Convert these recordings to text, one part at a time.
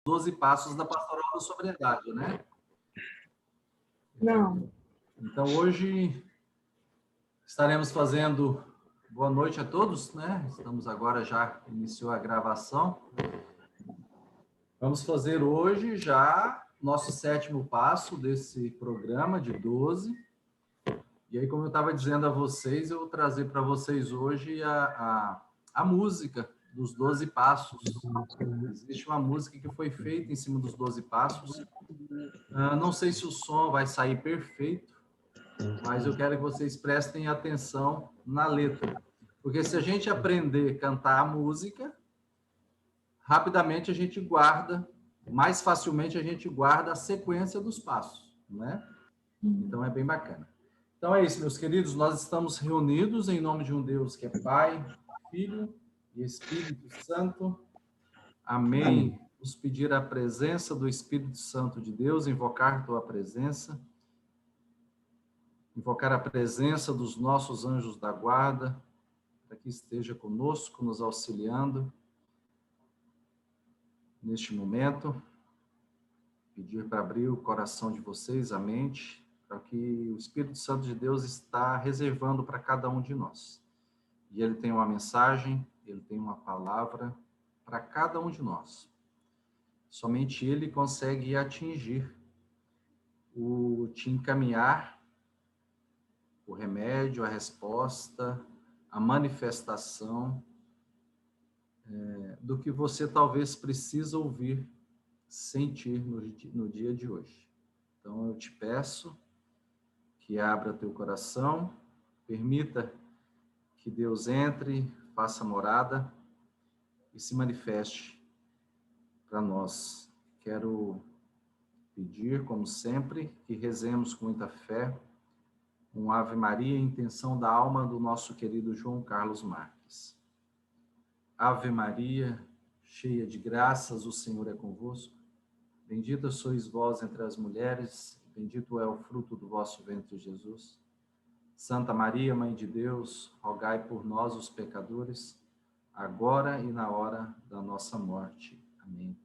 12 passos da Pastoral da Sobriedade, né? Não. Então, hoje estaremos fazendo boa noite a todos, né? Estamos agora, já iniciou a gravação. Vamos fazer hoje já nosso 7º passo desse programa de 12. E aí, como eu estava dizendo a vocês, eu vou trazer para vocês hoje a música dos 12 passos. Existe uma música que foi feita em cima dos 12 passos. Não sei se o som vai sair perfeito, mas eu quero que vocês prestem atenção na letra. Porque se a gente aprender a cantar a música, rapidamente a gente guarda, mais facilmente a gente guarda a sequência dos passos, né? Então é bem bacana. Então é isso, meus queridos, nós estamos reunidos em nome de um Deus que é Pai, Filho e Espírito Santo. Amém. Vamos pedir a presença do Espírito Santo de Deus, invocar tua presença, invocar a presença dos nossos anjos da guarda, para que esteja conosco, nos auxiliando neste momento. Pedir para abrir o coração de vocês, a mente, para que o Espírito Santo de Deus está reservando para cada um de nós. E ele tem uma mensagem, ele tem uma palavra para cada um de nós. Somente ele consegue atingir, te encaminhar o remédio, a resposta, a manifestação do que você talvez precisa ouvir, sentir no dia de hoje. Então eu te peço que abra teu coração, permita que Deus entre, faça morada e se manifeste para nós. Quero pedir, como sempre, que rezemos com muita fé um Ave Maria em intenção da alma do nosso querido João Carlos Marques. Ave Maria, cheia de graças, o Senhor é convosco. Bendita sois vós entre as mulheres, bendito é o fruto do vosso ventre, Jesus. Santa Maria, Mãe de Deus, rogai por nós, os pecadores, agora e na hora da nossa morte. Amém.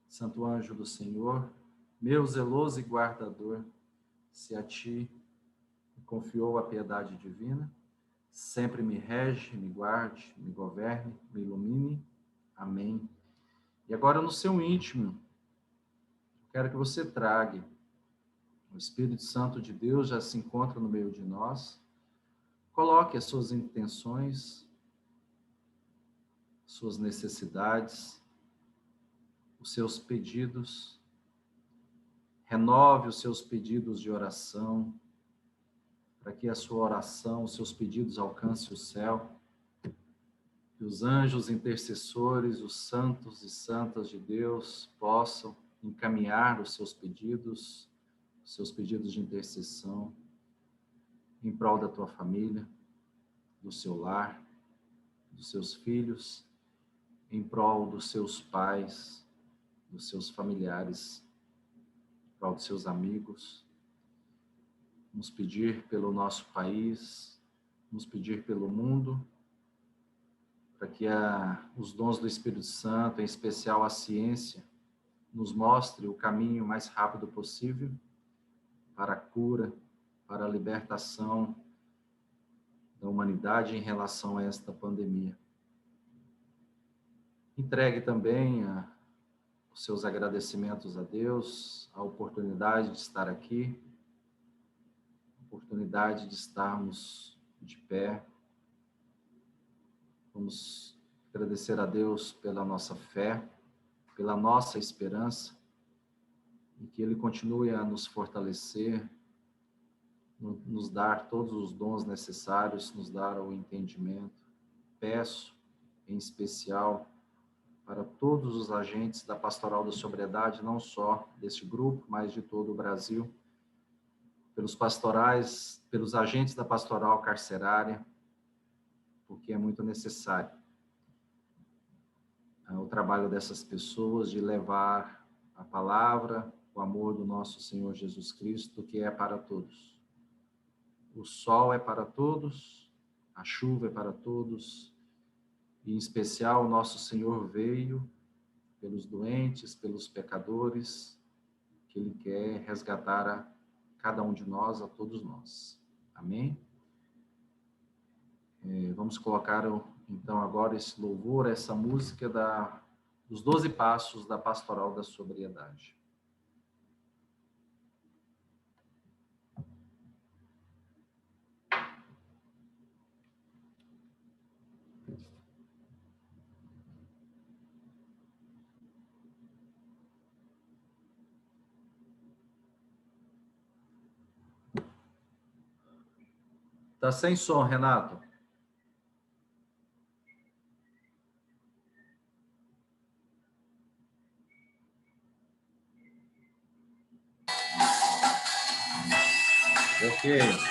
Santo anjo do Senhor, meu zeloso e guardador, se a ti me confiou a piedade divina, sempre me rege, me guarde, me governe, me ilumine. Amém. E agora no seu íntimo, quero que você traga. O Espírito Santo de Deus já se encontra no meio de nós. Coloque as suas intenções, suas necessidades, os seus pedidos. Renove os seus pedidos de oração, para que a sua oração, os seus pedidos alcancem o céu. Que os anjos intercessores, os santos e santas de Deus possam encaminhar os seus pedidos de intercessão em prol da tua família, do seu lar, dos seus filhos, em prol dos seus pais, dos seus familiares, em prol dos seus amigos. Vamos pedir pelo nosso país, vamos pedir pelo mundo, para que os dons do Espírito Santo, em especial a ciência, nos mostre o caminho mais rápido possível para a cura, para a libertação da humanidade em relação a esta pandemia. Entregue também os seus agradecimentos a Deus, a oportunidade de estar aqui, a oportunidade de estarmos de pé. Vamos agradecer a Deus pela nossa fé, pela nossa esperança, e que Ele continue a nos fortalecer, nos dar todos os dons necessários, nos dar o entendimento. Peço, em especial, para todos os agentes da Pastoral da Sobriedade, não só deste grupo, mas de todo o Brasil, pelos agentes da Pastoral Carcerária, porque é muito necessário o trabalho dessas pessoas de levar a palavra, o amor do nosso Senhor Jesus Cristo, que é para todos. O sol é para todos, a chuva é para todos, e em especial o nosso Senhor veio pelos doentes, pelos pecadores, que Ele quer resgatar a cada um de nós, a todos nós. Amém? Vamos colocar, então, agora esse louvor, essa música dos 12 passos da Pastoral da Sobriedade. Tá sem som, Renato. Ok.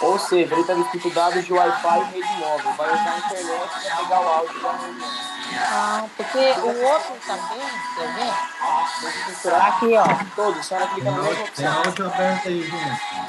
Ou seja, ele está dificuldade de Wi-Fi e rede móvel. Vai usar a internet para pegar o áudio da reunião. Ah, porque o outro também, quer ver? Tá aqui, ó. Todos, a senhora clica na mesma Tem opção. áudio aberto aí, gente.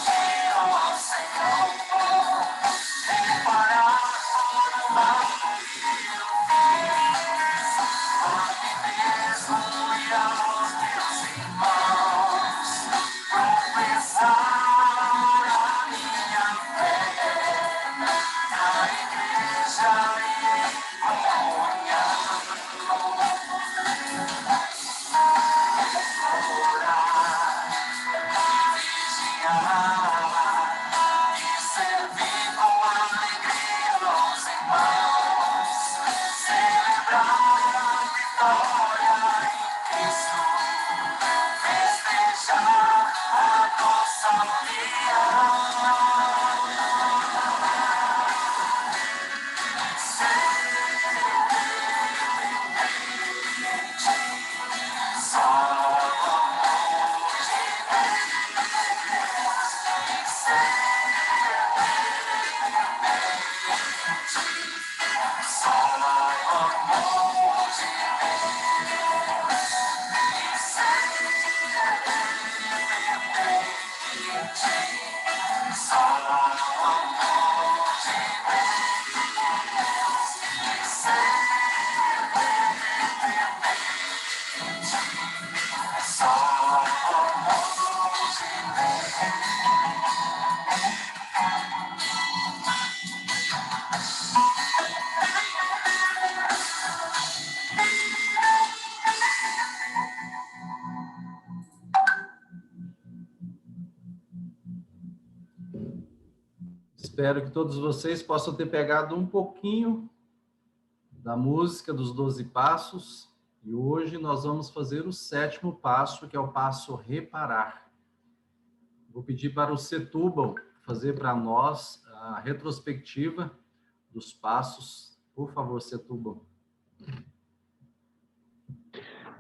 Espero que todos vocês possam ter pegado um pouquinho da música dos 12 passos. E hoje nós vamos fazer o 7º passo, que é o passo reparar. Vou pedir para o Setúbal fazer para nós a retrospectiva dos passos. Por favor, Setúbal.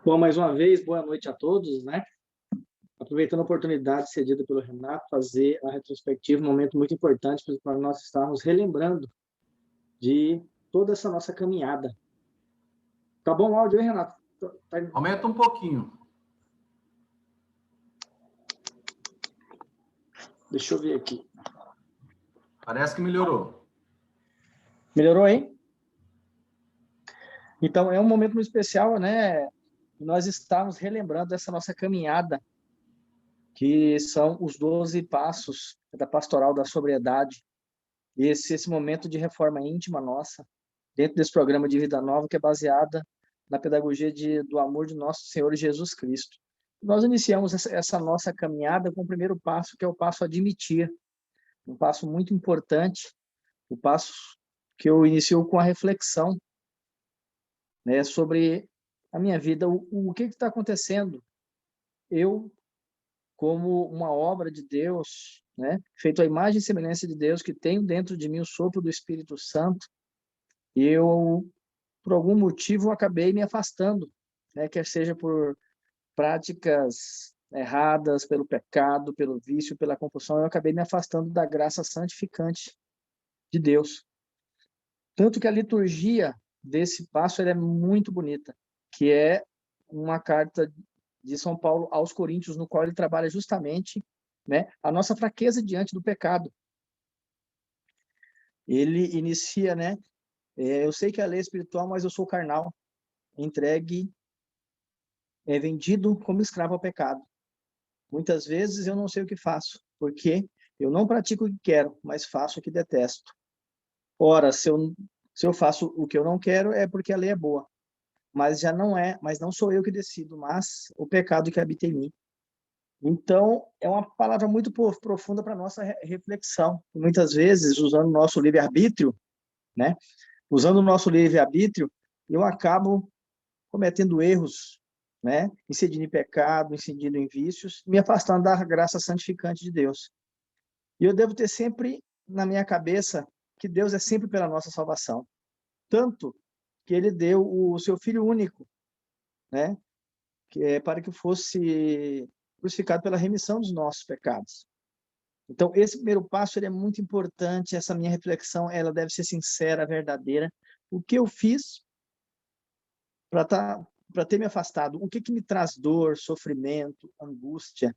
Bom, mais uma vez, boa noite a todos, né? Aproveitando a oportunidade cedida pelo Renato, fazer a retrospectiva, um momento muito importante para nós estarmos relembrando de toda essa nossa caminhada. Tá bom o áudio aí, Renato? Aumenta um pouquinho. Deixa eu ver aqui. Parece que melhorou. Melhorou aí? Então, é um momento muito especial, né? Nós estamos relembrando essa nossa caminhada, que são os 12 passos da pastoral da sobriedade. Esse momento de reforma íntima nossa, dentro desse programa de vida nova, que é baseada na pedagogia do amor de nosso Senhor Jesus Cristo. Nós iniciamos essa nossa caminhada com o primeiro passo, que é o passo admitir, um passo muito importante, o passo que eu inicio com a reflexão, né, sobre a minha vida, o que está acontecendo. Eu, como uma obra de Deus, né, feito à imagem e semelhança de Deus, que tenho dentro de mim o sopro do Espírito Santo, eu, por algum motivo, acabei me afastando, né, quer seja por práticas erradas, pelo pecado, pelo vício, pela compulsão, eu acabei me afastando da graça santificante de Deus. Tanto que a liturgia desse passo é muito bonita, que é uma carta de São Paulo aos Coríntios, no qual ele trabalha justamente, né, a nossa fraqueza diante do pecado. Ele inicia, né, eu sei que a lei é espiritual, mas eu sou carnal, entregue, vendido como escravo ao pecado. Muitas vezes eu não sei o que faço, porque eu não pratico o que quero, mas faço o que detesto. Ora, se eu faço o que eu não quero, é porque a lei é boa. Mas não sou eu que decido, mas o pecado que habita em mim. Então, é uma palavra muito profunda para a nossa reflexão. Muitas vezes, usando o nosso livre-arbítrio, né? Usando o nosso livre-arbítrio, eu acabo cometendo erros, né? Incidindo em pecado, incidindo em vícios, me afastando da graça santificante de Deus. E eu devo ter sempre na minha cabeça que Deus é sempre pela nossa salvação. Tanto que ele deu o seu Filho único, né? Para que fosse crucificado pela remissão dos nossos pecados. Então, esse primeiro passo ele é muito importante, essa minha reflexão ela deve ser sincera, verdadeira. O que eu fiz para ter me afastado? O que me traz dor, sofrimento, angústia?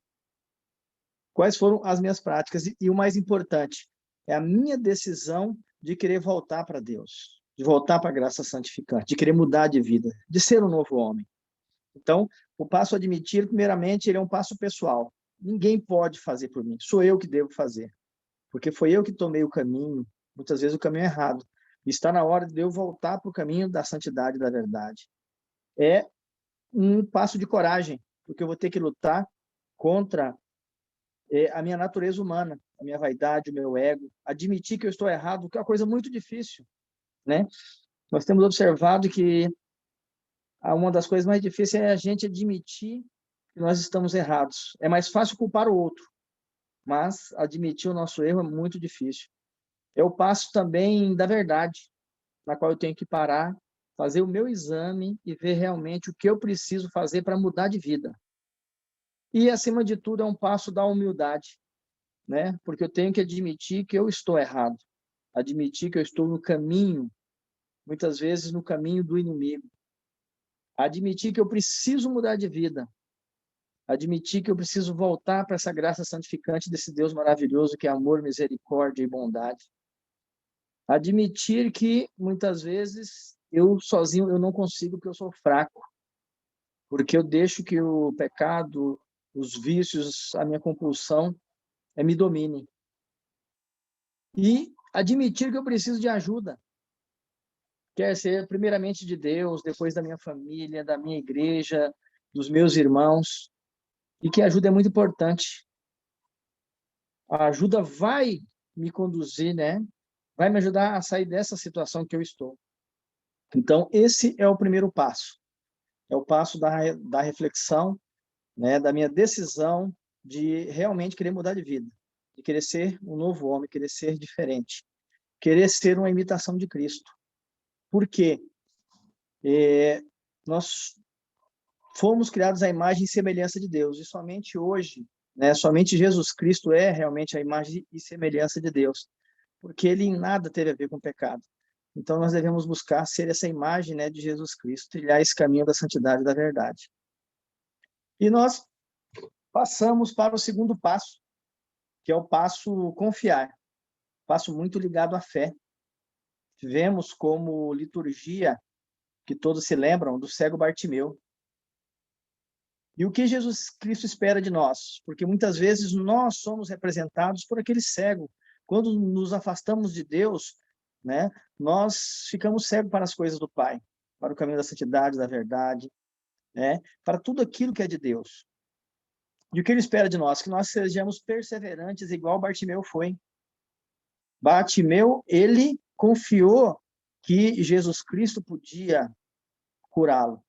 Quais foram as minhas práticas? E o mais importante, é a minha decisão de querer voltar para Deus, de voltar para a graça santificante, de querer mudar de vida, de ser um novo homem. Então, o passo admitir, primeiramente, ele é um passo pessoal. Ninguém pode fazer por mim, sou eu que devo fazer. Porque foi eu que tomei o caminho, muitas vezes o caminho errado. E está na hora de eu voltar para o caminho da santidade e da verdade. É um passo de coragem, porque eu vou ter que lutar contra a minha natureza humana, a minha vaidade, o meu ego, admitir que eu estou errado, que é uma coisa muito difícil, né? Nós temos observado que uma das coisas mais difíceis é a gente admitir que nós estamos errados. É mais fácil culpar o outro, mas admitir o nosso erro é muito difícil. É o passo também da verdade, na qual eu tenho que parar, fazer o meu exame e ver realmente o que eu preciso fazer para mudar de vida. E, acima de tudo, é um passo da humildade, né? Porque eu tenho que admitir que eu estou errado, admitir que eu estou no caminho, muitas vezes no caminho do inimigo, admitir que eu preciso mudar de vida, admitir que eu preciso voltar para essa graça santificante desse Deus maravilhoso que é amor, misericórdia e bondade. Admitir que muitas vezes eu sozinho eu não consigo porque eu sou fraco, porque eu deixo que o pecado, os vícios, a minha compulsão me dominem. E admitir que eu preciso de ajuda, quer ser primeiramente de Deus, depois da minha família, da minha igreja, dos meus irmãos, e que a ajuda é muito importante. A ajuda vai me conduzir, né? Vai me ajudar a sair dessa situação que eu estou. Então, esse é o primeiro passo. É o passo da reflexão, né? Da minha decisão de realmente querer mudar de vida, de querer ser um novo homem, querer ser diferente, querer ser uma imitação de Cristo. Por quê? Nós fomos criados à imagem e semelhança de Deus, e somente hoje, né, somente Jesus Cristo é realmente a imagem e semelhança de Deus, porque ele em nada teve a ver com o pecado. Então, nós devemos buscar ser essa imagem, né, de Jesus Cristo, trilhar esse caminho da santidade e da verdade. E nós passamos para o segundo passo, que é o passo confiar, passo muito ligado à fé. Tivemos como liturgia, que todos se lembram, do cego Bartimeu. E o que Jesus Cristo espera de nós? Porque muitas vezes nós somos representados por aquele cego. Quando nos afastamos de Deus, né, nós ficamos cegos para as coisas do Pai, para o caminho da santidade, da verdade, né, para tudo aquilo que é de Deus. E o que ele espera de nós? Que nós sejamos perseverantes, igual Bartimeu foi. Bartimeu, ele confiou que Jesus Cristo podia curá-lo.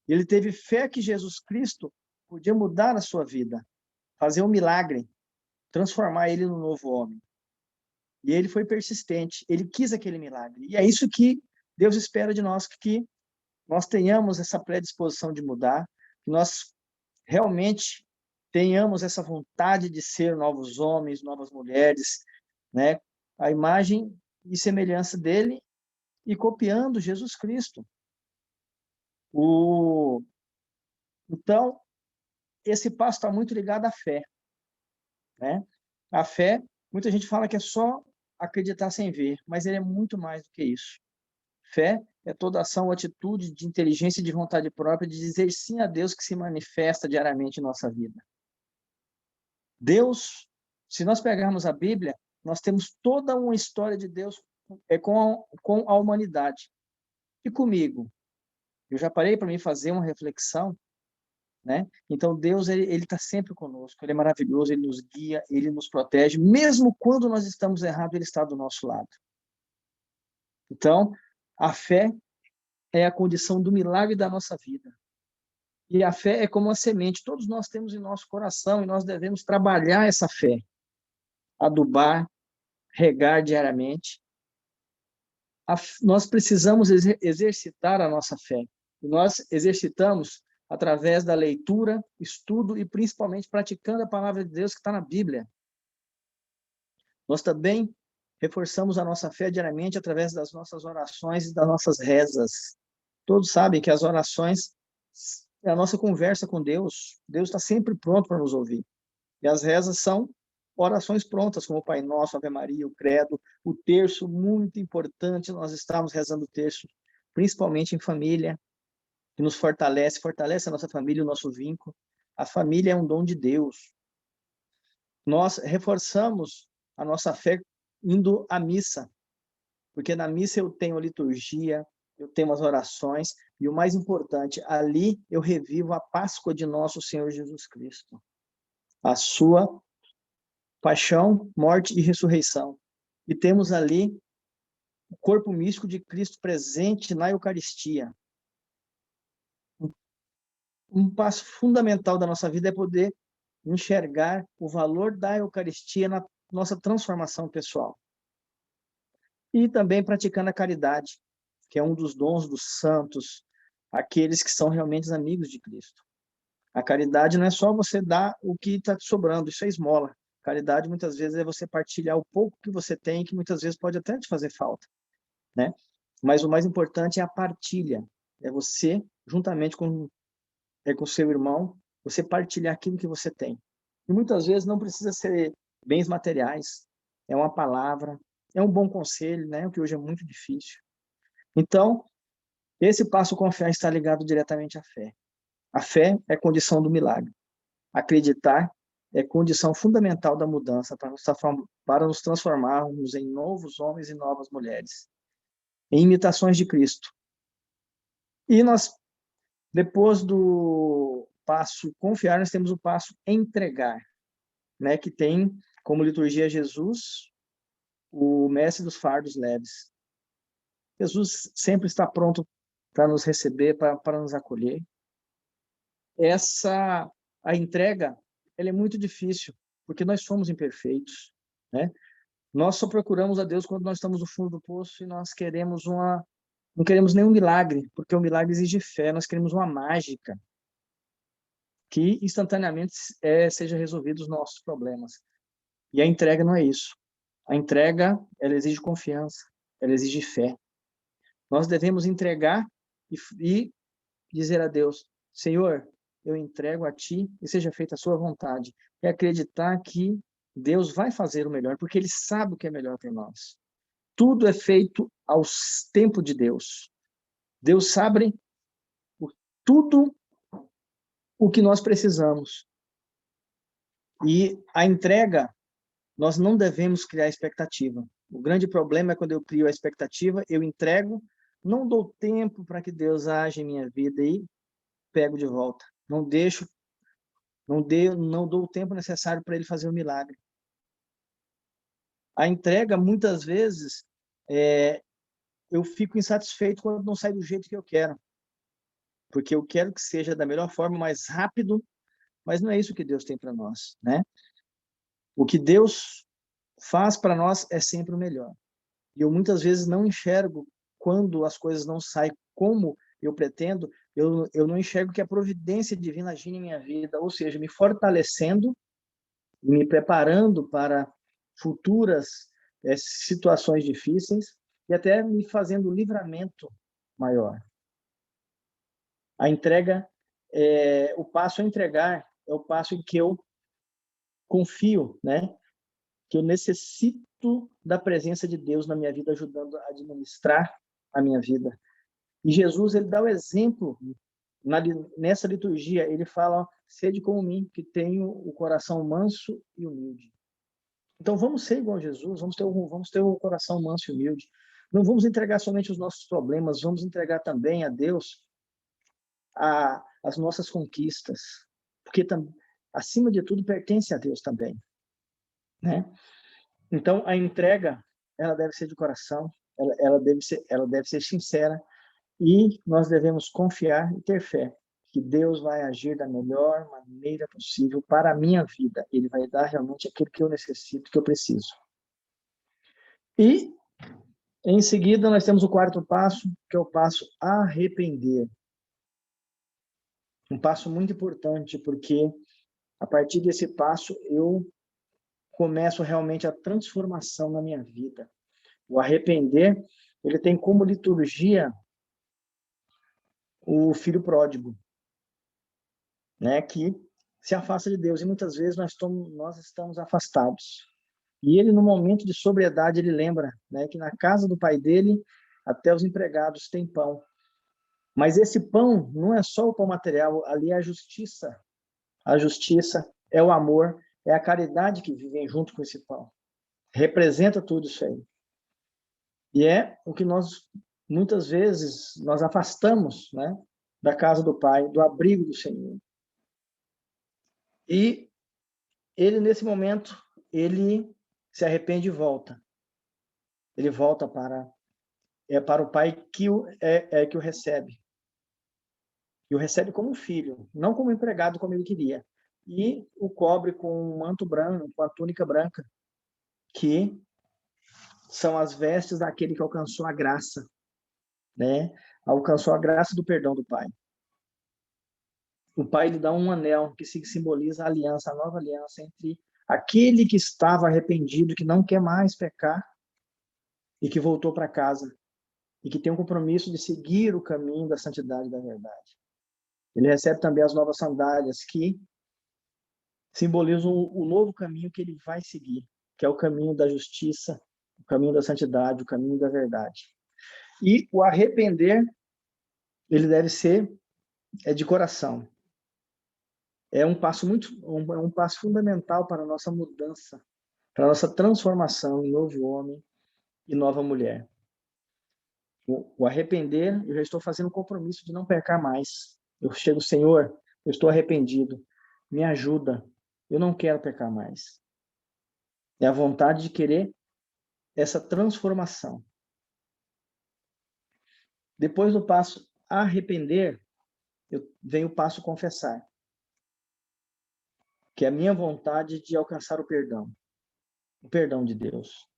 Ele teve fé que Jesus Cristo podia mudar a sua vida, fazer um milagre, transformar ele num novo homem. E ele foi persistente, ele quis aquele milagre. E é isso que Deus espera de nós, que nós tenhamos essa predisposição de mudar, que nós realmente tenhamos essa vontade de ser novos homens, novas mulheres, né? A imagem e semelhança dele e copiando Jesus Cristo. Então, esse passo está muito ligado à fé, né? A fé, muita gente fala que é só acreditar sem ver, mas ele é muito mais do que isso. Fé é toda ação ou atitude de inteligência e de vontade própria de dizer sim a Deus que se manifesta diariamente em nossa vida. Deus, se nós pegarmos a Bíblia, nós temos toda uma história de Deus com a humanidade. E comigo? Eu já parei para mim fazer uma reflexão, né? Então, Deus, ele está sempre conosco, ele é maravilhoso, ele nos guia, ele nos protege, mesmo quando nós estamos errados, ele está do nosso lado. Então, a fé é a condição do milagre da nossa vida. E a fé é como uma semente, todos nós temos em nosso coração e nós devemos trabalhar essa fé, adubar, regar diariamente. Nós precisamos exercitar a nossa fé. E nós exercitamos através da leitura, estudo e principalmente praticando a palavra de Deus que está na Bíblia. Nós também reforçamos a nossa fé diariamente através das nossas orações e das nossas rezas. Todos sabem que as orações é a nossa conversa com Deus. Deus está sempre pronto para nos ouvir. E as rezas são orações prontas, como o Pai Nosso, Ave Maria, o Credo, o terço, muito importante, nós estamos rezando o terço, principalmente em família, que nos fortalece a nossa família, o nosso vínculo. A família é um dom de Deus. Nós reforçamos a nossa fé indo à missa, porque na missa eu tenho a liturgia, eu tenho as orações, e o mais importante, ali eu revivo a Páscoa de nosso Senhor Jesus Cristo. A sua paixão, morte e ressurreição. E temos ali o corpo místico de Cristo presente na Eucaristia. Um passo fundamental da nossa vida é poder enxergar o valor da Eucaristia na nossa transformação pessoal. E também praticando a caridade, que é um dos dons dos santos, aqueles que são realmente amigos de Cristo. A caridade não é só você dar o que está te sobrando, isso é esmola. Caridade, muitas vezes, é você partilhar o pouco que você tem, que muitas vezes pode até te fazer falta, né? Mas o mais importante é a partilha. É você, juntamente com seu irmão, você partilhar aquilo que você tem. E muitas vezes não precisa ser bens materiais. É uma palavra, é um bom conselho, né? O que hoje é muito difícil. Então, esse passo confiar está ligado diretamente à fé. A fé é condição do milagre. Acreditar é condição fundamental da mudança para nos transformarmos em novos homens e novas mulheres, em imitações de Cristo. E nós, depois do passo confiar, nós temos o passo entregar, né, que tem como liturgia Jesus, o mestre dos fardos leves. Jesus sempre está pronto para nos receber, para nos acolher. A entrega, ela é muito difícil, porque nós somos imperfeitos, né? Nós só procuramos a Deus quando nós estamos no fundo do poço e nós queremos não queremos nenhum milagre, porque o milagre exige fé, nós queremos uma mágica. que instantaneamente seja resolvido os nossos problemas. E a entrega não é isso. A entrega, ela exige confiança, ela exige fé. Nós devemos entregar e dizer a Deus, Senhor, eu entrego a Ti e seja feita a Sua vontade. E acreditar que Deus vai fazer o melhor, porque Ele sabe o que é melhor para nós. Tudo é feito ao tempo de Deus. Deus sabe tudo o que nós precisamos. E a entrega, nós não devemos criar expectativa. O grande problema é quando eu crio a expectativa, eu entrego, não dou tempo para que Deus age em minha vida e pego de volta. Não dou o tempo necessário para Ele fazer o milagre. A entrega, muitas vezes, eu fico insatisfeito quando não sai do jeito que eu quero. Porque eu quero que seja da melhor forma, mais rápido, mas não é isso que Deus tem para nós, né? O que Deus faz para nós é sempre o melhor. E eu muitas vezes não enxergo quando as coisas não saem como eu pretendo, eu não enxergo que a providência divina agindo em minha vida, ou seja, me fortalecendo, me preparando para futuras situações difíceis e até me fazendo livramento maior. A entrega, o passo a entregar é o passo em que eu confio, né? Que eu necessito da presença de Deus na minha vida, ajudando a administrar a minha vida. E Jesus, ele dá o exemplo, nessa liturgia, ele fala, sede como mim, que tenho o coração manso e humilde. Então, vamos ser igual a Jesus, vamos ter um coração manso e humilde. Não vamos entregar somente os nossos problemas, vamos entregar também a Deus as nossas conquistas, porque, acima de tudo, pertence a Deus também, né? Então, a entrega, ela deve ser de coração, ela deve ser sincera, e nós devemos confiar e ter fé que Deus vai agir da melhor maneira possível para a minha vida. Ele vai dar realmente aquilo que eu necessito, que eu preciso. E, em seguida, nós temos o quarto passo, que é o passo arrepender. Um passo muito importante, porque a partir desse passo eu começo realmente a transformação na minha vida. O arrepender, ele tem como liturgia o filho pródigo, né, que se afasta de Deus, e muitas vezes nós estamos afastados. E ele, no momento de sobriedade, ele lembra, né, que na casa do pai dele, até os empregados têm pão. Mas esse pão não é só o pão material, ali é a justiça. A justiça é o amor, é a caridade que vivem junto com esse pão. Representa tudo isso aí. E é o que nós, muitas vezes, nós afastamos, né, da casa do Pai, do abrigo do Senhor. E ele, nesse momento, ele se arrepende e volta. Ele volta para o Pai que o recebe. E o recebe como um filho, não como empregado, como ele queria. E o cobre com um manto branco, com a túnica branca, que são as vestes daquele que alcançou a graça, né? Alcançou a graça do perdão do Pai. O Pai lhe dá um anel que simboliza a aliança, a nova aliança entre aquele que estava arrependido, que não quer mais pecar e que voltou para casa e que tem um compromisso de seguir o caminho da santidade e da verdade. Ele recebe também as novas sandálias que simbolizam o novo caminho que ele vai seguir, que é o caminho da justiça, o caminho da santidade, o caminho da verdade. E o arrepender, ele deve ser de coração. É um passo um passo fundamental para a nossa mudança, para a nossa transformação em novo homem e nova mulher. O arrepender, eu já estou fazendo um compromisso de não pecar mais. Eu chego, Senhor, eu estou arrependido, me ajuda, eu não quero pecar mais. É a vontade de querer essa transformação. Depois do passo arrepender, vem o passo confessar, que é a minha vontade de alcançar o perdão de Deus.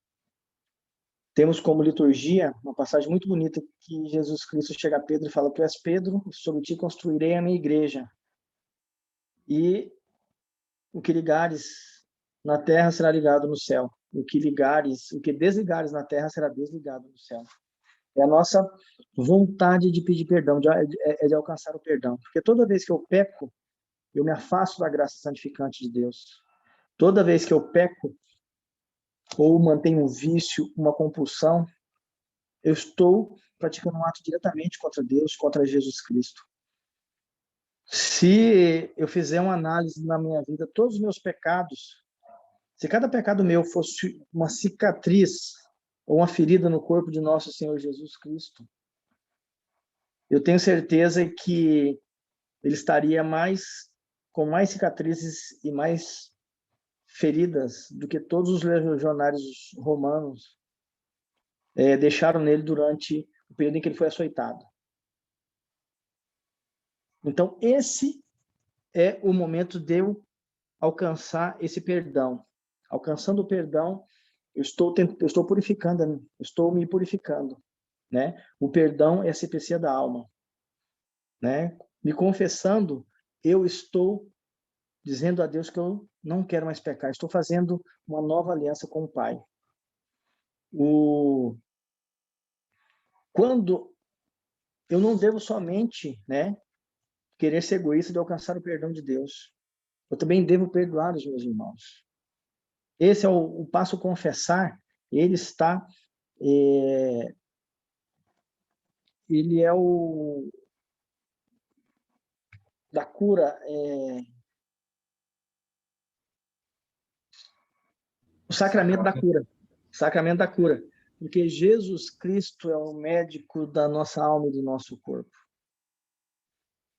Temos como liturgia uma passagem muito bonita que Jesus Cristo chega a Pedro e fala: Tu és Pedro, sobre ti construirei a minha igreja. E o que ligares na terra será ligado no céu. O que desligares na terra será desligado no céu. É a nossa vontade de pedir perdão, de alcançar o perdão. Porque toda vez que eu peco, eu me afasto da graça santificante de Deus. Toda vez que eu peco, ou mantenho um vício, uma compulsão, eu estou praticando um ato diretamente contra Deus, contra Jesus Cristo. Se eu fizer uma análise na minha vida, todos os meus pecados, se cada pecado meu fosse uma cicatriz ou uma ferida no corpo de nosso Senhor Jesus Cristo, eu tenho certeza que ele estaria com mais cicatrizes e mais feridas do que todos os legionários romanos deixaram nele durante o período em que ele foi açoitado. Então, esse é o momento de eu alcançar esse perdão. Alcançando o perdão, eu estou purificando, estou me purificando, né? O perdão é a CPC da alma, né? Me confessando, eu estou dizendo a Deus que eu não quero mais pecar, estou fazendo uma nova aliança com o Pai. Quando eu não devo somente, né, querer ser egoísta de alcançar o perdão de Deus, eu também devo perdoar os meus irmãos. Esse é o passo confessar, ele está, ele é o da cura, o sacramento da cura, sacramento da cura, porque Jesus Cristo é o médico da nossa alma e do nosso corpo.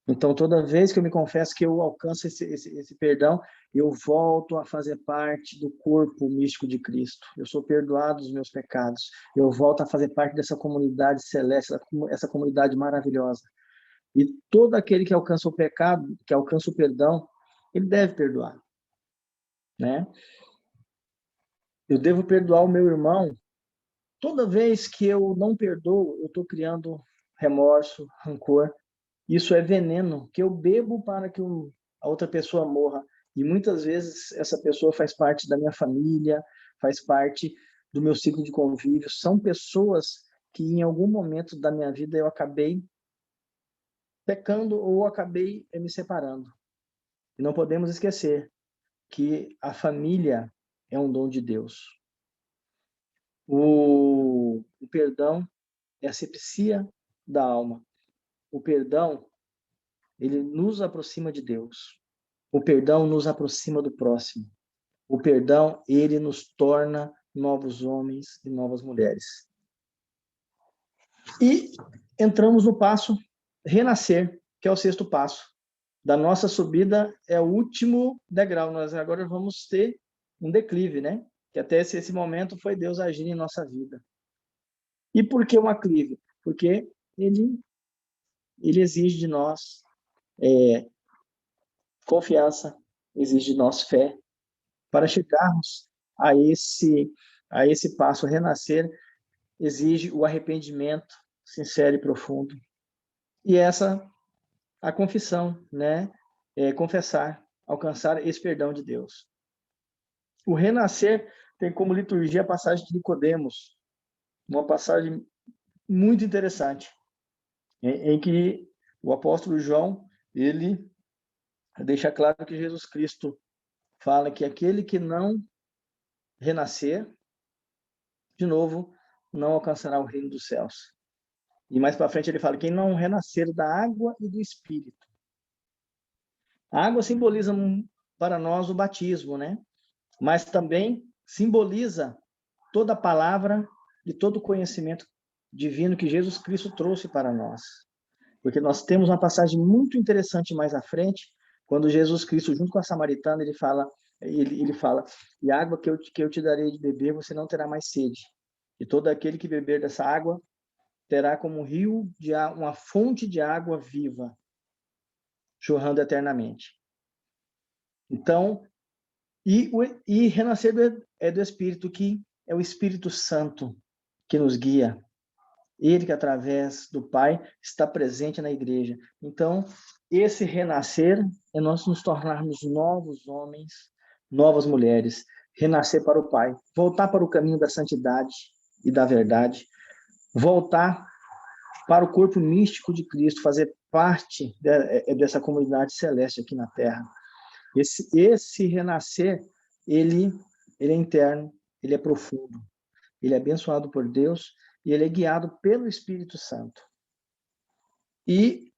Então, toda vez que eu me confesso que eu alcanço esse perdão, eu volto a fazer parte do corpo místico de Cristo. Eu sou perdoado dos meus pecados. Eu volto a fazer parte dessa comunidade celeste, essa comunidade maravilhosa. E todo aquele que alcança o pecado, que alcança o perdão, ele deve perdoar, né? Eu devo perdoar o meu irmão. Toda vez que eu não perdoo, eu estou criando remorso, rancor. Isso é veneno que eu bebo para que a outra pessoa morra. E muitas vezes essa pessoa faz parte da minha família, faz parte do meu ciclo de convívio. São pessoas que em algum momento da minha vida eu acabei pecando ou acabei me separando. E não podemos esquecer que a família é um dom de Deus. O perdão é a asepsia da alma. O perdão, ele nos aproxima de Deus. O perdão nos aproxima do próximo. O perdão, ele nos torna novos homens e novas mulheres. E entramos no passo renascer, que é o sexto passo. Da nossa subida é o último degrau. Nós agora vamos ter um declive, né? Que até esse momento foi Deus agindo em nossa vida. E por que um aclive? Porque ele exige de nós confiança, exige de nós fé, para chegarmos a esse passo, renascer, exige o arrependimento sincero e profundo. E a confissão, né? Confessar, alcançar esse perdão de Deus. O renascer tem como liturgia a passagem de Nicodemos, uma passagem muito interessante, em que o apóstolo João, ele deixa claro que Jesus Cristo fala que aquele que não renascer, de novo, não alcançará o reino dos céus. E mais para frente ele fala, quem não renascer da água e do Espírito. A água simboliza para nós o batismo, né? Mas também simboliza toda a palavra e todo o conhecimento divino que Jesus Cristo trouxe para nós. Porque nós temos uma passagem muito interessante mais à frente, quando Jesus Cristo, junto com a samaritana, ele fala, e a água que eu te darei de beber, você não terá mais sede. E todo aquele que beber dessa água terá como um rio, uma fonte de água viva, jorrando eternamente. Então, e renascer do Espírito, que é o Espírito Santo que nos guia. Ele que, através do Pai, está presente na igreja. Então, esse renascer é nós nos tornarmos novos homens, novas mulheres, renascer para o Pai, voltar para o caminho da santidade e da verdade, voltar para o corpo místico de Cristo, fazer parte dessa comunidade celeste aqui na Terra. Esse renascer, ele é interno, ele é profundo, ele é abençoado por Deus e ele é guiado pelo Espírito Santo. E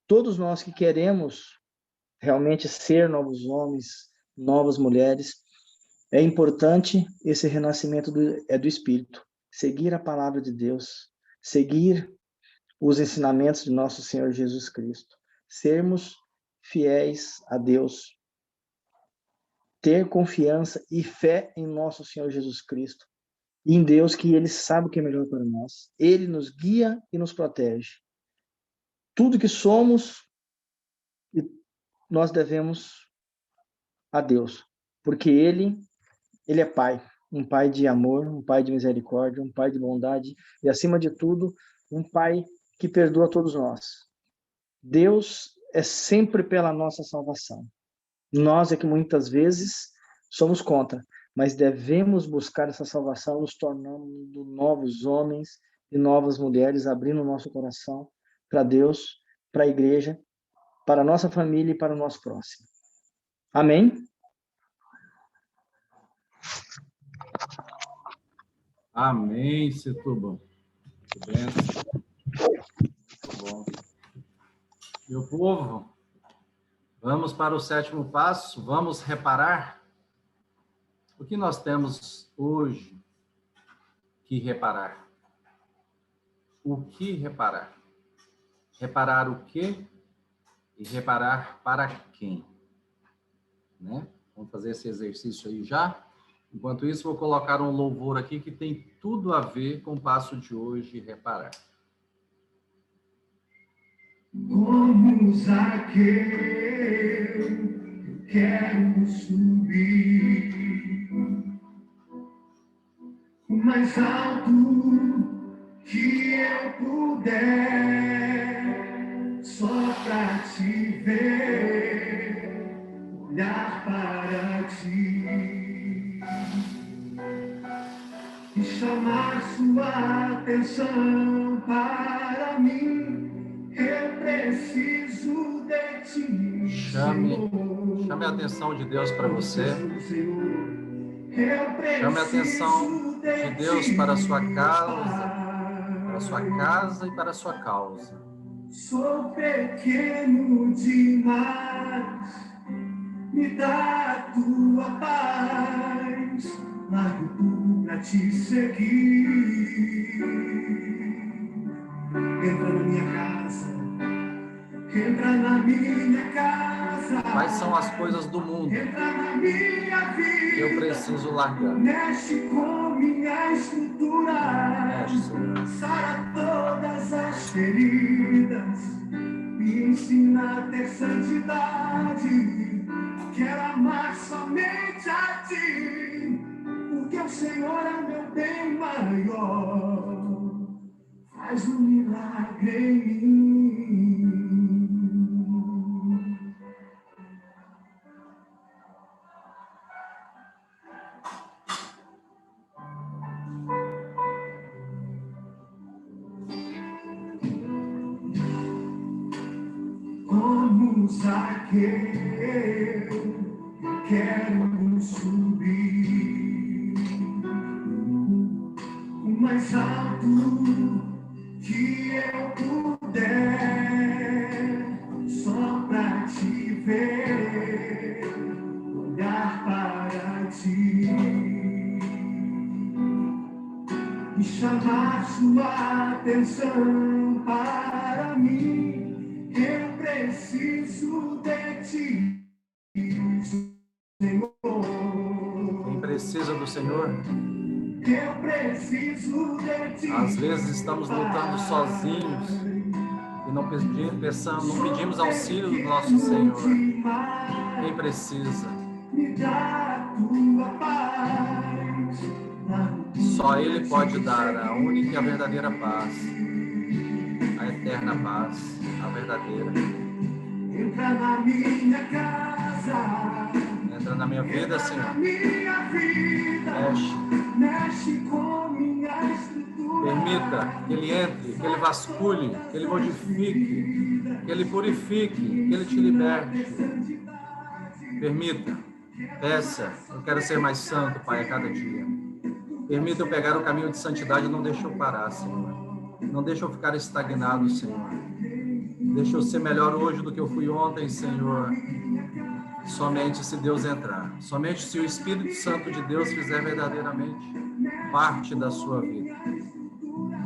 todos nós que queremos realmente ser novos homens, novas mulheres, é importante esse renascimento do Espírito, seguir a palavra de Deus, seguir os ensinamentos de nosso Senhor Jesus Cristo, sermos fiéis a Deus, ter confiança e fé em nosso Senhor Jesus Cristo, e em Deus, que Ele sabe o que é melhor para nós. Ele nos guia e nos protege. Tudo que somos, nós devemos a Deus, porque Ele é Pai, um Pai de amor, um Pai de misericórdia, um Pai de bondade, e acima de tudo, um Pai que perdoa todos nós. Deus é sempre pela nossa salvação. Nós é que muitas vezes somos contra, mas devemos buscar essa salvação, nos tornando novos homens e novas mulheres, abrindo o nosso coração para Deus, para a igreja, para a nossa família e para o nosso próximo. Amém? Amém, Setúbal. Que bênção. Bom. Meu povo, vamos para o 7º passo, vamos reparar. O que nós temos hoje que reparar? O que reparar? Reparar o quê? E reparar para quem? Né? Vamos fazer esse exercício aí já. Enquanto isso, vou colocar um louvor aqui que tem tudo a ver com o passo de hoje, reparar. Como Zaqueu, eu quero subir o mais alto que eu puder, só pra te ver, olhar para ti e chamar sua atenção para mim. Eu preciso de ti. Chame a atenção de Deus para você. Chame a atenção de Deus para a sua casa e para a sua causa. Sou pequeno demais, me dá a tua paz, largo tudo para te seguir. Entra na minha casa, entra na minha casa. Quais são as coisas do mundo entra na minha vida, que eu preciso largar? Mexe com minha estrutura, Mexe, Senhor. sara todas as feridas, me ensina a ter santidade. Quero amar somente a ti, porque o Senhor é o meu bem maior. Faz um milagre em mim. Como Zaqueu, eu quero subir o mais alto que eu puder, só pra te ver, olhar para ti e chamar sua atenção para mim. Eu preciso de ti, Senhor. Quem precisa do Senhor? Eu preciso de ti. Às vezes estamos lutando sozinhos e não pedimos auxílio do nosso Senhor. Quem precisa? Me dá a tua paz, Só Ele pode dar a única e a verdadeira paz, a eterna paz, a verdadeira. Entra na minha casa. Entra na minha vida, Senhor. Na minha vida. Mexe com minha estrutura. Permita que Ele entre, que Ele vasculhe, que Ele modifique, que Ele purifique, que Ele te liberte. Permita, peça, eu quero ser mais santo, Pai, a cada dia. Permita eu pegar o caminho de santidade e não deixe eu parar, Senhor. Não deixe eu ficar estagnado, Senhor. Deixa eu ser melhor hoje do que eu fui ontem, Senhor. Somente se Deus entrar. Somente se o Espírito Santo de Deus fizer verdadeiramente parte da sua vida.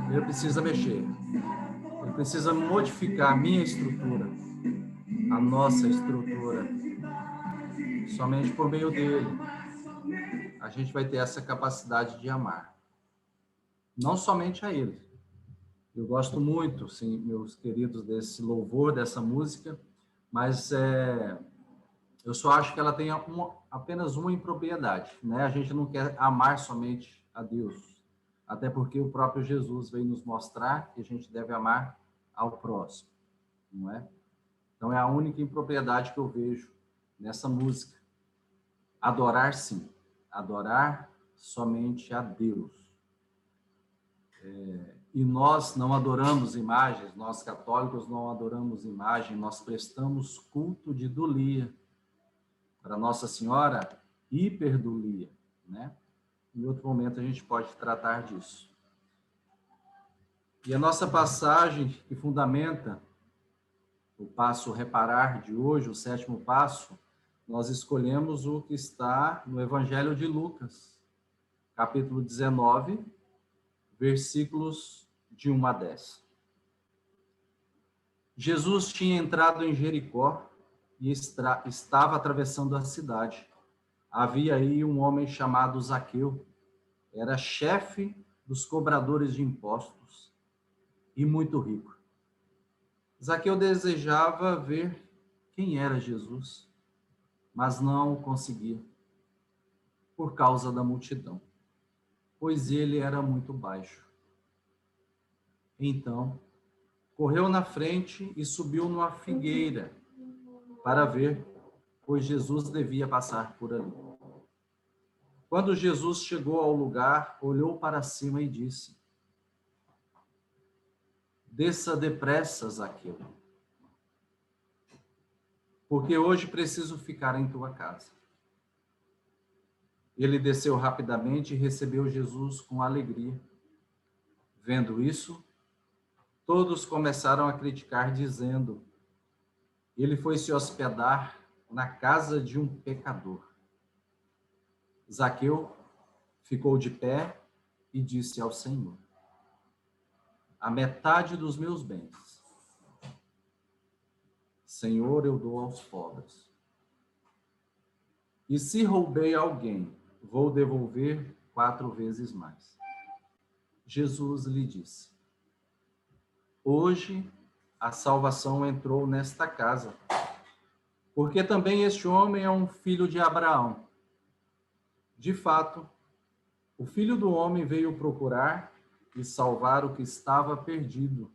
Ele precisa mexer. Ele precisa modificar a minha estrutura. A nossa estrutura. Somente por meio dele, a gente vai ter essa capacidade de amar. Não somente a ele. Eu gosto muito, sim, meus queridos, desse louvor, dessa música, mas eu só acho que ela tem apenas uma impropriedade, né? A gente não quer amar somente a Deus, até porque o próprio Jesus veio nos mostrar que a gente deve amar ao próximo, não é? Então é a única impropriedade que eu vejo nessa música. Adorar, sim. Adorar somente a Deus. E nós não adoramos imagens, nós católicos não adoramos imagem, nós prestamos culto de dulia para Nossa Senhora, hiperdulia, né? Em outro momento a gente pode tratar disso. E a nossa passagem que fundamenta o passo reparar de hoje, o 7º passo, nós escolhemos o que está no Evangelho de Lucas, capítulo 19, versículos de 1 a 10. Jesus tinha entrado em Jericó e estava atravessando a cidade. Havia aí um homem chamado Zaqueu, era chefe dos cobradores de impostos e muito rico. Zaqueu desejava ver quem era Jesus, mas não o conseguia, por causa da multidão, pois ele era muito baixo. Então, correu na frente e subiu numa figueira para ver, pois Jesus devia passar por ali. Quando Jesus chegou ao lugar, olhou para cima e disse: desça depressa, Zaqueu, porque hoje preciso ficar em tua casa. Ele desceu rapidamente e recebeu Jesus com alegria. Vendo isso, todos começaram a criticar, dizendo: ele foi se hospedar na casa de um pecador. Zaqueu ficou de pé e disse ao Senhor: a metade dos meus bens, Senhor, eu dou aos pobres. E se roubei alguém, vou devolver 4 vezes mais. Jesus lhe disse: hoje a salvação entrou nesta casa, porque também este homem é um filho de Abraão. De fato, o Filho do Homem veio procurar e salvar o que estava perdido.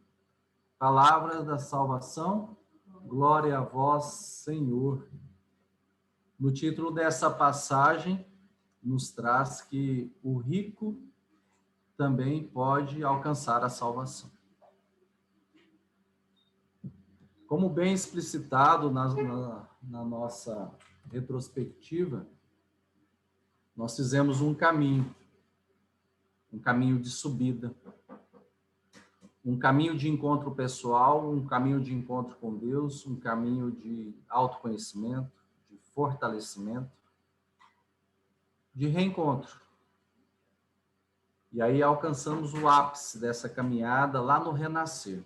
Palavra da salvação, glória a vós, Senhor. No título dessa passagem, nos traz que o rico também pode alcançar a salvação. Como bem explicitado na nossa retrospectiva, nós fizemos um caminho de subida, um caminho de encontro pessoal, um caminho de encontro com Deus, um caminho de autoconhecimento, de fortalecimento, de reencontro. E aí alcançamos o ápice dessa caminhada lá no renascer.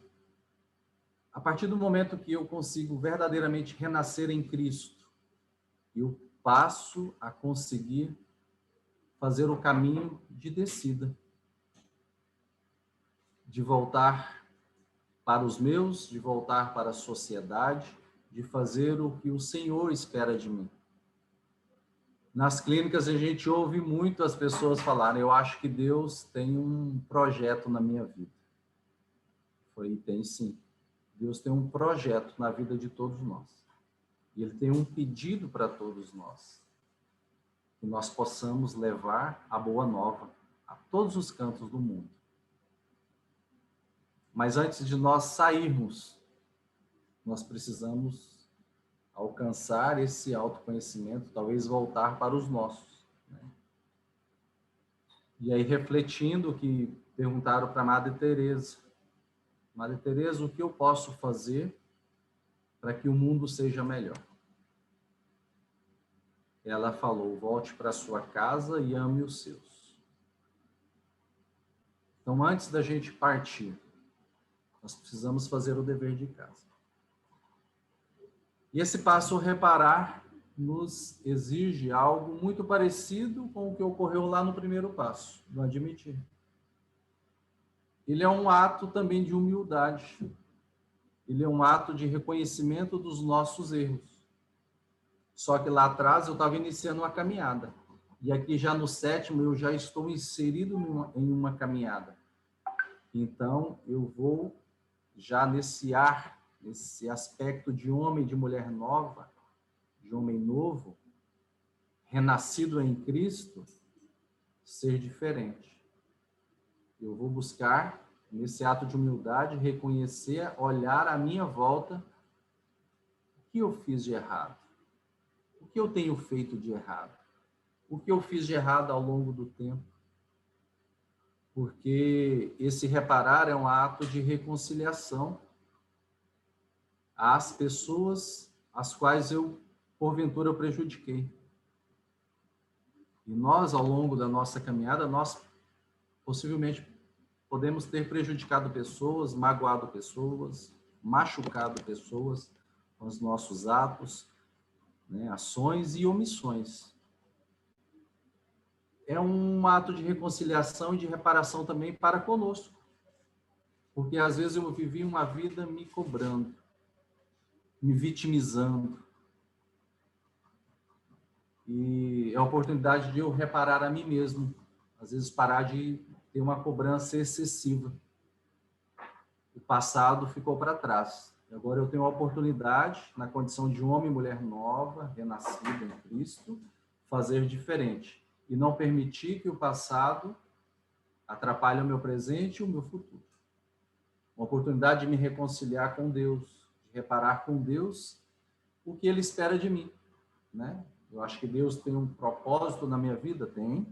A partir do momento que eu consigo verdadeiramente renascer em Cristo, eu passo a conseguir fazer o caminho de descida, de voltar para os meus, de voltar para a sociedade, de fazer o que o Senhor espera de mim. Nas clínicas, a gente ouve muito as pessoas falarem: eu acho que Deus tem um projeto na minha vida. Falei: tem sim. Deus tem um projeto na vida de todos nós. E Ele tem um pedido para todos nós. Que nós possamos levar a boa nova a todos os cantos do mundo. Mas antes de nós sairmos, nós precisamos alcançar esse autoconhecimento, talvez voltar para os nossos. Né? E aí, refletindo o que perguntaram para a Madre Teresa. Madre Teresa, o que eu posso fazer para que o mundo seja melhor? Ela falou: volte para sua casa e ame os seus. Então, antes da gente partir, nós precisamos fazer o dever de casa. E esse passo reparar nos exige algo muito parecido com o que ocorreu lá no primeiro passo, no admitir. Ele é um ato também de humildade. Ele é um ato de reconhecimento dos nossos erros. Só que lá atrás eu estava iniciando uma caminhada. E aqui já no 7º eu já estou inserido em uma caminhada. Então eu vou já nesse aspecto de homem e de mulher nova, de homem novo, renascido em Cristo, ser diferente. Eu vou buscar, nesse ato de humildade, reconhecer, olhar à minha volta o que eu fiz de errado, o que eu tenho feito de errado, o que eu fiz de errado ao longo do tempo. Porque esse reparar é um ato de reconciliação às pessoas às quais eu, porventura, prejudiquei. E nós, ao longo da nossa caminhada, nós possivelmente podemos ter prejudicado pessoas, magoado pessoas, machucado pessoas com os nossos atos, né, ações e omissões. É um ato de reconciliação e de reparação também para conosco. Porque às vezes eu vivi uma vida me cobrando, me vitimizando. E é a oportunidade de eu reparar a mim mesmo. Às vezes parar de ter uma cobrança excessiva. O passado ficou para trás. Agora eu tenho a oportunidade, na condição de homem e mulher nova, renascida em Cristo, fazer diferente. E não permitir que o passado atrapalhe o meu presente e o meu futuro. Uma oportunidade de me reconciliar com Deus, de reparar com Deus o que Ele espera de mim, né? Eu acho que Deus tem um propósito na minha vida, tem.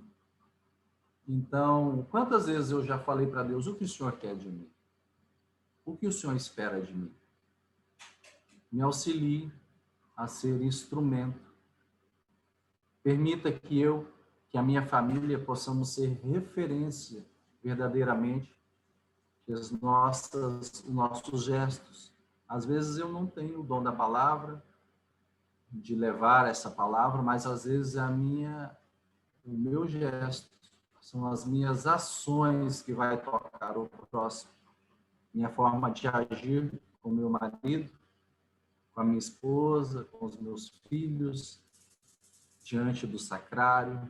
Então, quantas vezes eu já falei para Deus: o que o Senhor quer de mim? O que o Senhor espera de mim? Me auxilie a ser instrumento. Permita que eu, que a minha família, possamos ser referência verdadeiramente, que os nossos gestos. Às vezes eu não tenho o dom da palavra, de levar essa palavra, mas às vezes o meu gesto, são as minhas ações que vai tocar o próximo. Minha forma de agir com meu marido, com a minha esposa, com os meus filhos, diante do sacrário,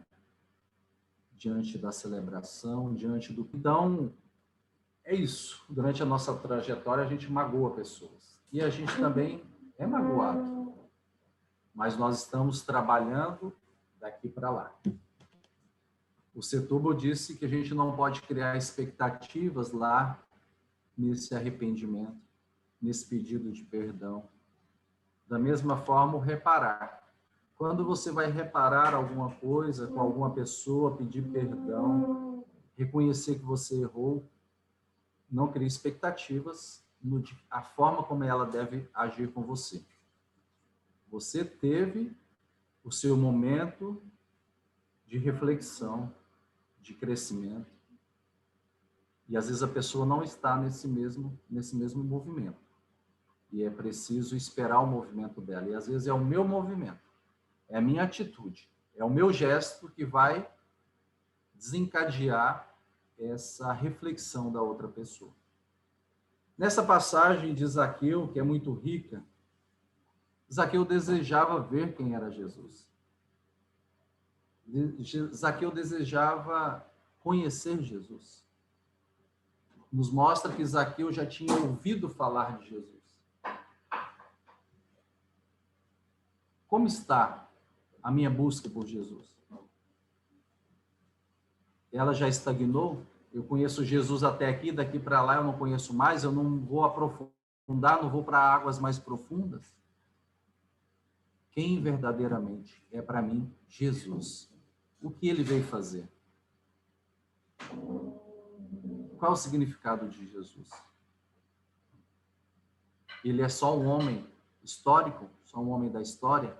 diante da celebração, diante do... Então, é isso. Durante a nossa trajetória, a gente magoa pessoas. E a gente também é magoado. Mas nós estamos trabalhando daqui para lá. O Setúbal disse que a gente não pode criar expectativas lá nesse arrependimento, nesse pedido de perdão. Da mesma forma, o reparar. Quando você vai reparar alguma coisa com alguma pessoa, pedir perdão, reconhecer que você errou, não crie expectativas a forma como ela deve agir com você. Você teve o seu momento de reflexão, de crescimento. E às vezes a pessoa não está nesse mesmo movimento. E é preciso esperar o movimento dela. E às vezes é o meu movimento, é a minha atitude, é o meu gesto que vai desencadear essa reflexão da outra pessoa. Nessa passagem de Zaqueu, que é muito rica, Zaqueu desejava ver quem era Jesus. Zaqueu desejava conhecer Jesus. Nos mostra que Zaqueu já tinha ouvido falar de Jesus. Como está a minha busca por Jesus? Ela já estagnou? Eu conheço Jesus até aqui, daqui para lá eu não conheço mais, eu não vou aprofundar, não vou para águas mais profundas? Quem verdadeiramente é para mim Jesus? O que ele veio fazer? Qual é o significado de Jesus? Ele é só um homem histórico, só um homem da história?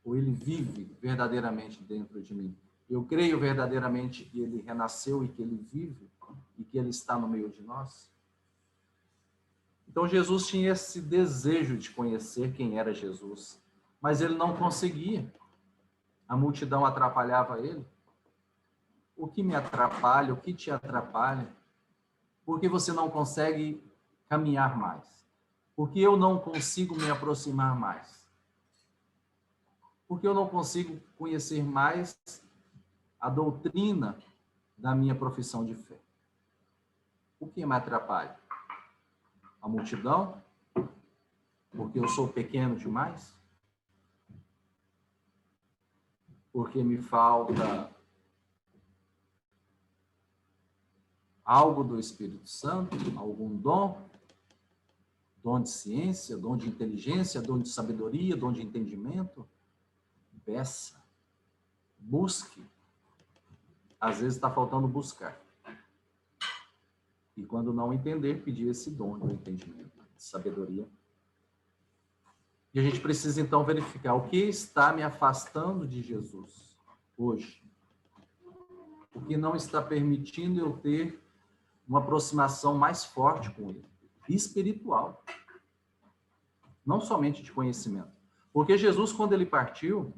Ou ele vive verdadeiramente dentro de mim? Eu creio verdadeiramente que ele renasceu e que ele vive e que ele está no meio de nós? Então Jesus tinha esse desejo de conhecer quem era Jesus, mas ele não conseguia. A multidão atrapalhava ele. O que me atrapalha? O que te atrapalha? Por que você não consegue caminhar mais? Por que eu não consigo me aproximar mais? Por que eu não consigo conhecer mais a doutrina da minha profissão de fé? O que me atrapalha? A multidão? Porque eu sou pequeno demais? Porque me falta algo do Espírito Santo, algum dom? Dom de ciência, dom de inteligência, dom de sabedoria, dom de entendimento? Peça, busque. Às vezes está faltando buscar. E quando não entender, pedir esse dom do entendimento, de sabedoria. E a gente precisa então verificar o que está me afastando de Jesus hoje. O que não está permitindo eu ter uma aproximação mais forte com ele, espiritual. Não somente de conhecimento. Porque Jesus, quando ele partiu,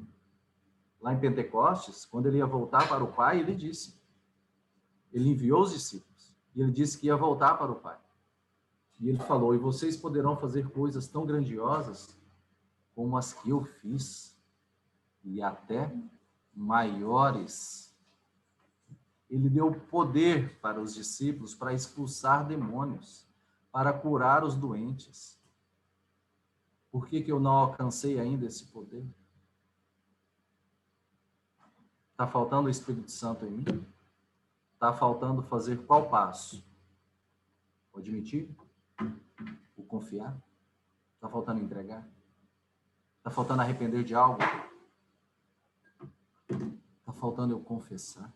lá em Pentecostes, quando ele ia voltar para o Pai, ele disse, ele enviou os discípulos, e ele disse que ia voltar para o Pai. E ele falou, e vocês poderão fazer coisas tão grandiosas como as que eu fiz, e até maiores. Ele deu poder para os discípulos para expulsar demônios, para curar os doentes. Por que eu não alcancei ainda esse poder? Está faltando o Espírito Santo em mim? Está faltando fazer qual passo? O admitir? O confiar? Está faltando entregar? Está faltando arrepender de algo? Está faltando eu confessar?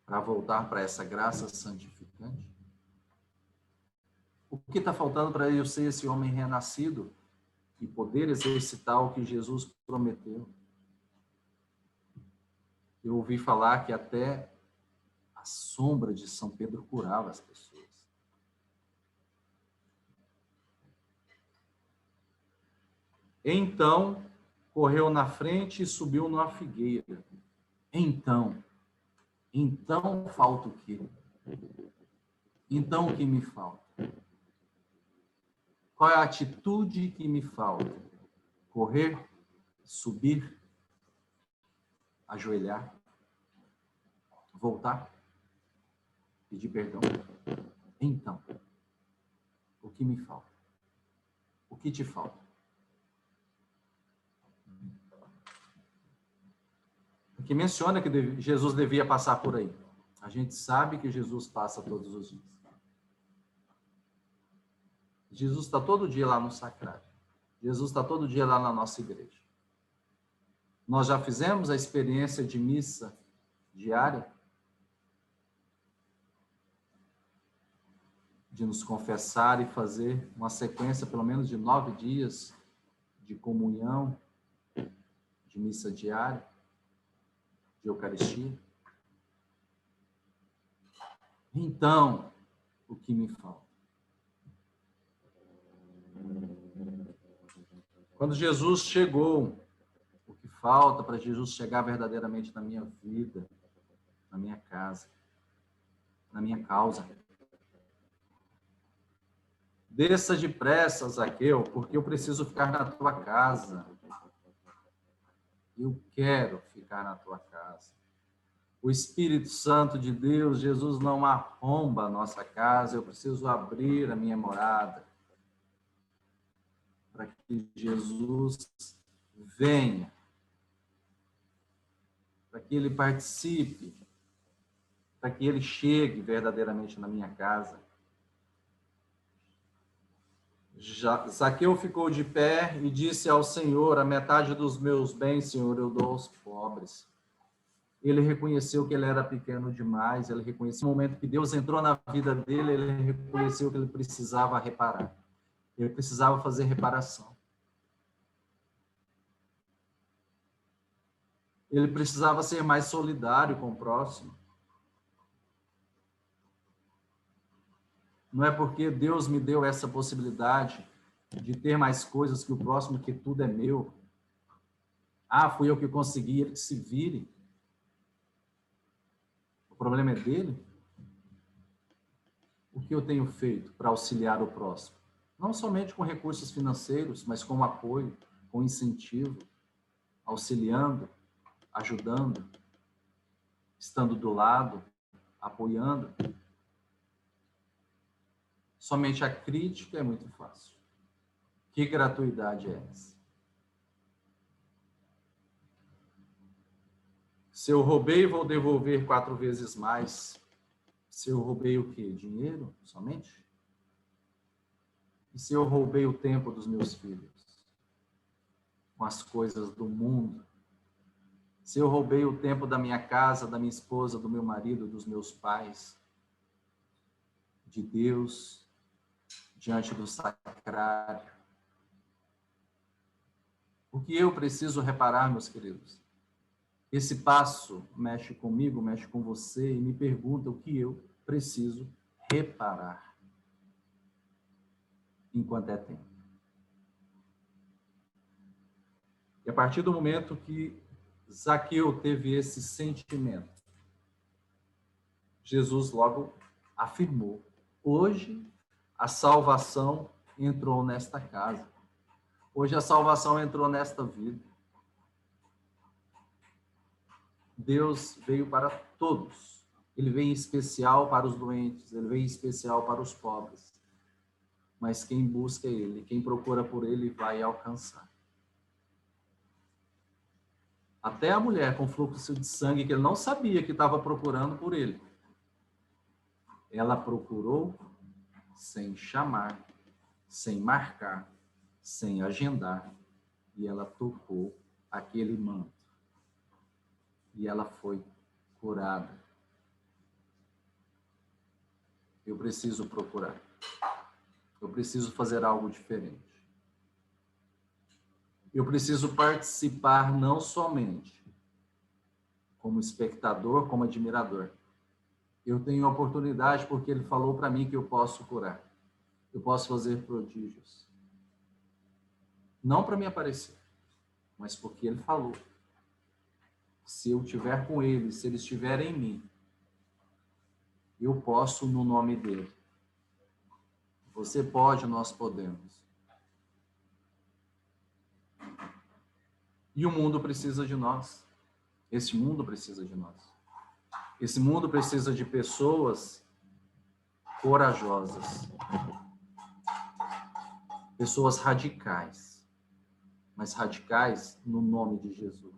Para voltar para essa graça santificante? O que está faltando para eu ser esse homem renascido e poder exercitar o que Jesus prometeu? Eu ouvi falar que até a sombra de São Pedro curava as pessoas. Então, correu na frente e subiu numa figueira. Então falta o quê? Então o que me falta? Qual é a atitude que me falta? Correr, subir, ajoelhar, voltar, pedir perdão. Então, o que me falta? O que te falta? Aqui menciona que Jesus devia passar por aí. A gente sabe que Jesus passa todos os dias. Jesus está todo dia lá no sacrário. Jesus está todo dia lá na nossa igreja. Nós já fizemos a experiência de missa diária? De nos confessar e fazer uma sequência, pelo menos de 9 dias de comunhão, de missa diária, de Eucaristia? Então, o que me falta? Quando Jesus chegou, o que falta para Jesus chegar verdadeiramente na minha vida, na minha casa, na minha causa? Desça depressa, Zaqueu, porque eu preciso ficar na tua casa. Eu quero ficar na tua casa. O Espírito Santo de Deus, Jesus não arromba a nossa casa, eu preciso abrir a minha morada para que Jesus venha, para que ele participe, para que ele chegue verdadeiramente na minha casa. Zaqueu ficou de pé e disse ao Senhor: a metade dos meus bens, Senhor, eu dou aos pobres. Ele reconheceu que ele era pequeno demais, ele reconheceu no momento que Deus entrou na vida dele, ele reconheceu que ele precisava reparar. Ele precisava fazer reparação. Ele precisava ser mais solidário com o próximo. Não é porque Deus me deu essa possibilidade de ter mais coisas que o próximo, que tudo é meu. Ah, fui eu que consegui, ele que se vire. O problema é dele. O que eu tenho feito para auxiliar o próximo? Não somente com recursos financeiros, mas com apoio, com incentivo, auxiliando, ajudando, estando do lado, apoiando. Somente a crítica é muito fácil. Que gratuidade é essa? Se eu roubei, vou devolver 4 vezes mais. Se eu roubei o quê? Dinheiro somente? E se eu roubei o tempo dos meus filhos? Com as coisas do mundo? Se eu roubei o tempo da minha casa, da minha esposa, do meu marido, dos meus pais? De Deus, diante do sacrário? O que eu preciso reparar, meus queridos? Esse passo mexe comigo, mexe com você e me pergunta o que eu preciso reparar enquanto é tempo. E a partir do momento que Zaqueu teve esse sentimento, Jesus logo afirmou: hoje a salvação entrou nesta casa. Hoje a salvação entrou nesta vida. Deus veio para todos. Ele veio em especial para os doentes, ele veio em especial para os pobres. Mas quem busca ele, quem procura por ele, vai alcançar. Até a mulher com fluxo de sangue, que ele não sabia que estava procurando por ele. Ela procurou sem chamar, sem marcar, sem agendar. E ela tocou aquele manto. E ela foi curada. Eu preciso procurar. Eu preciso fazer algo diferente. Eu preciso participar não somente como espectador, como admirador. Eu tenho a oportunidade porque ele falou para mim que eu posso curar. Eu posso fazer prodígios. Não para me aparecer, mas porque ele falou. Se eu estiver com ele, se ele estiver em mim, eu posso no nome dele. Você pode, nós podemos. E o mundo precisa de nós. Esse mundo precisa de nós. Esse mundo precisa de pessoas corajosas. Pessoas radicais. Mas radicais no nome de Jesus.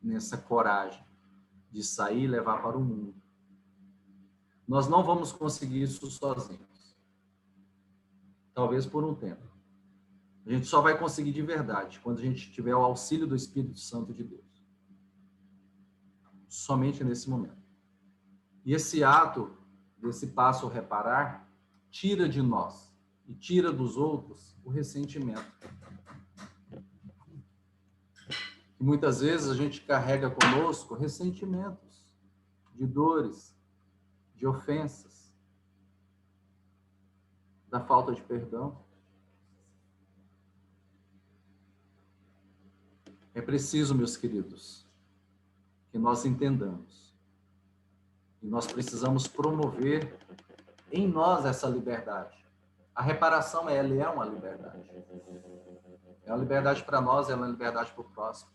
Nessa coragem de sair e levar para o mundo. Nós não vamos conseguir isso sozinhos. Talvez por um tempo. A gente só vai conseguir de verdade quando a gente tiver o auxílio do Espírito Santo de Deus. Somente nesse momento. E esse ato, desse passo reparar, tira de nós e tira dos outros o ressentimento. E muitas vezes a gente carrega conosco ressentimentos, de dores, de ofensas, da falta de perdão. É preciso, meus queridos, que nós entendamos. E nós precisamos promover em nós essa liberdade. A reparação, ela é uma liberdade. É uma liberdade para nós, é uma liberdade para o próximo.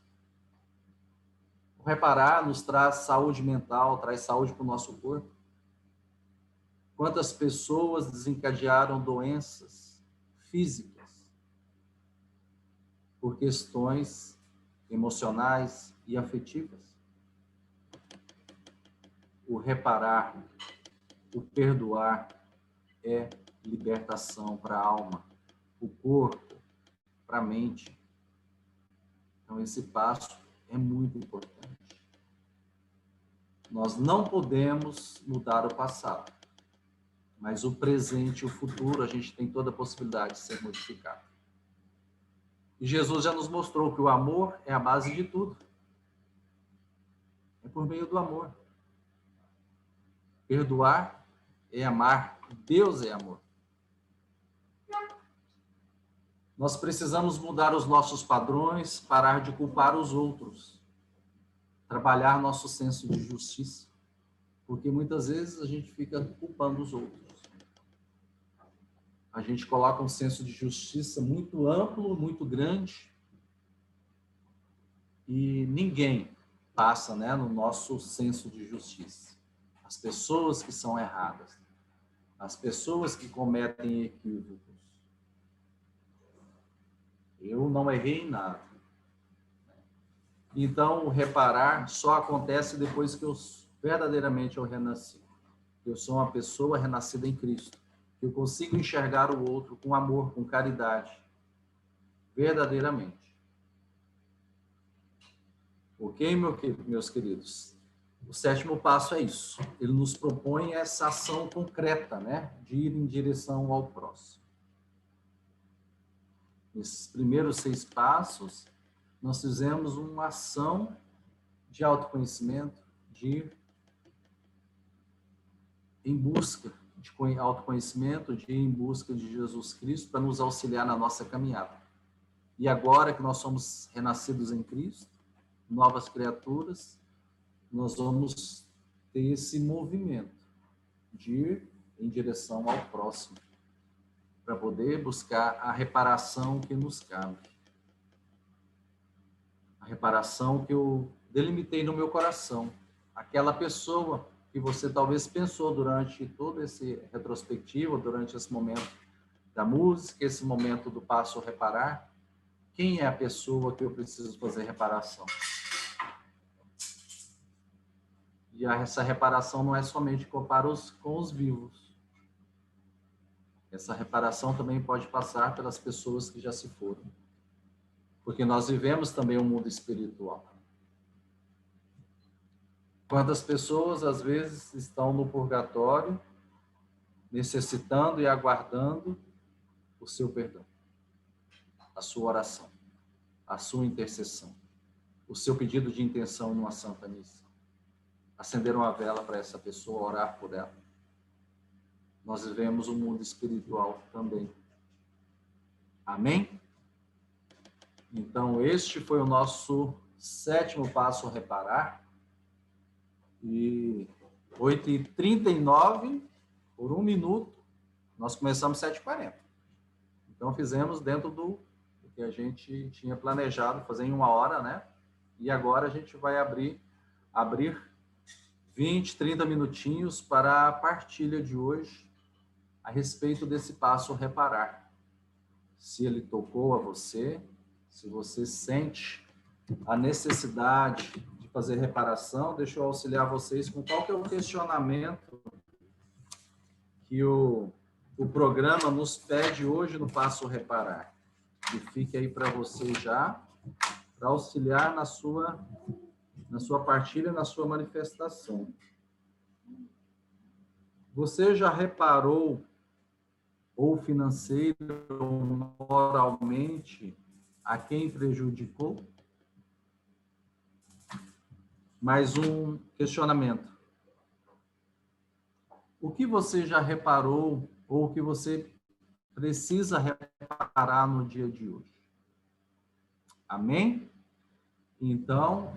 O reparar nos traz saúde mental, traz saúde para o nosso corpo. Quantas pessoas desencadearam doenças físicas por questões emocionais e afetivas? O reparar, o perdoar é libertação para a alma, o corpo, para a mente. Então, esse passo é muito importante. Nós não podemos mudar o passado, mas o presente e o futuro, a gente tem toda a possibilidade de ser modificado. E Jesus já nos mostrou que o amor é a base de tudo. É por meio do amor. Perdoar é amar. Deus é amor. Nós precisamos mudar os nossos padrões, parar de culpar os outros, trabalhar nosso senso de justiça, porque muitas vezes a gente fica culpando os outros. A gente coloca um senso de justiça muito amplo, muito grande, e ninguém passa, né, no nosso senso de justiça. As pessoas que são erradas, as pessoas que cometem equívocos. Eu não errei em nada. Então, o reparar só acontece depois que verdadeiramente eu renasci. Eu sou uma pessoa renascida em Cristo. Eu consigo enxergar o outro com amor, com caridade, verdadeiramente. Ok, meus queridos? O 7º passo é isso. Ele nos propõe essa ação concreta, né? De ir em direção ao próximo. Nesses primeiros 6 passos, nós fizemos uma ação de autoconhecimento, de ir em busca de autoconhecimento, de ir em busca de Jesus Cristo para nos auxiliar na nossa caminhada. E agora que nós somos renascidos em Cristo, novas criaturas, nós vamos ter esse movimento de ir em direção ao próximo, para poder buscar a reparação que nos cabe. A reparação que eu delimitei no meu coração. Aquela pessoa que você talvez pensou durante todo esse retrospectivo, durante esse momento da música, esse momento do passo reparar, quem é a pessoa que eu preciso fazer reparação? E essa reparação não é somente com os vivos. Essa reparação também pode passar pelas pessoas que já se foram. Porque nós vivemos também um mundo espiritual. Quantas pessoas, às vezes, estão no purgatório, necessitando e aguardando o seu perdão, a sua oração, a sua intercessão, o seu pedido de intenção numa santa missa. Acender uma vela para essa pessoa, orar por ela. Nós vivemos um mundo espiritual também. Amém? Então, este foi o nosso 7º passo, reparar. E 8h39, por 1 minuto, nós começamos 7h40. Então, fizemos dentro do que a gente tinha planejado fazer em 1 hora, né? E agora a gente vai abrir 20, 30 minutinhos para a partilha de hoje a respeito desse passo reparar. Se ele tocou a você, se você sente a necessidade de fazer reparação, deixa eu auxiliar vocês com qual que é o questionamento que o programa nos pede hoje no passo reparar. E fique aí para você já, para auxiliar na sua partilha, na sua manifestação. Você já reparou, ou financeiro, ou moralmente, a quem prejudicou? Mais um questionamento. O que você já reparou, ou o que você precisa reparar no dia de hoje? Amém? Então,